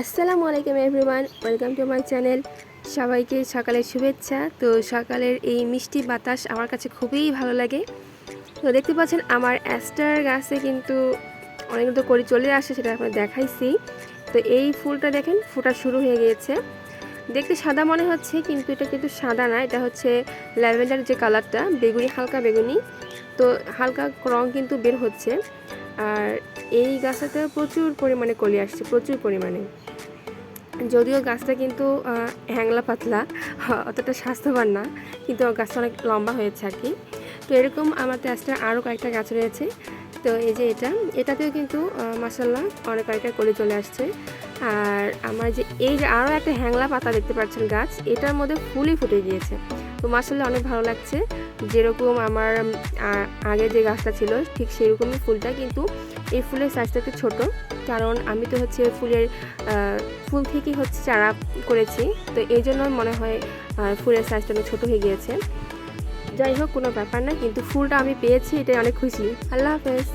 আসসালামু আলাইকুম everyone, welcome to my channel. সবাইকে সকালের শুভেচ্ছা। তো সকালের এই মিষ্টি বাতাস আমার কাছে খুবই ভালো লাগে। তো দেখতে পাচ্ছেন আমার অ্যাস্টার গাছে কিন্তু অনেকগুলো করে চলে আসে, সেটা আপনাদের দেখাইছি। তো এই ফুলটা দেখেন ফোটা শুরু হয়ে গিয়েছে। দেখতে সাদা মনে হচ্ছে, কিন্তু এটা কিন্তু সাদা না, এটা হচ্ছে ল্যাভেন্ডার যে কালারটা, বেগুনি, হালকা বেগুনি। তো হালকা রং কিন্তু বের হচ্ছে। আর এই গাছটাতে প্রচুর পরিমাণে কলি আসছে, প্রচুর পরিমাণে। যদিও গাছটা কিন্তু হ্যাংলা পাতলা, অতটা স্বাস্থ্যবান না, কিন্তু গাছটা অনেক লম্বা হয়েছে আর কি। তো এরকম আমার টেস্টের আরও কয়েকটা গাছ রয়েছে। তো এই যে এটাতেও কিন্তু মাশাল্লাহ অনেক কয়েকটা কলি চলে আসছে। আর আমার এই যে আরও একটা হ্যাংলা পাতা দেখতে পাচ্ছেন গাছ, এটার মধ্যে ফুলই ফুটে গিয়েছে। তো মাশাল্লাহ অনেক ভালো লাগছে। যেরকম আমার আগে যে গাছটা ছিল ঠিক সেরকমই ফুলটা, কিন্তু এই ফুলের সাইজটা একটু ছোটো, কারণ আমি তো হচ্ছে ফুল থেকেই হচ্ছে চারা করেছি। তো এই জন্য মনে হয় ফুলের সাইজটা অনেক ছোটো হয়ে গিয়েছে। যাই হোক, কোনো ব্যাপার না, কিন্তু ফুলটা আমি পেয়েছি, এটাই অনেক খুশি। আল্লাহ হাফেজ।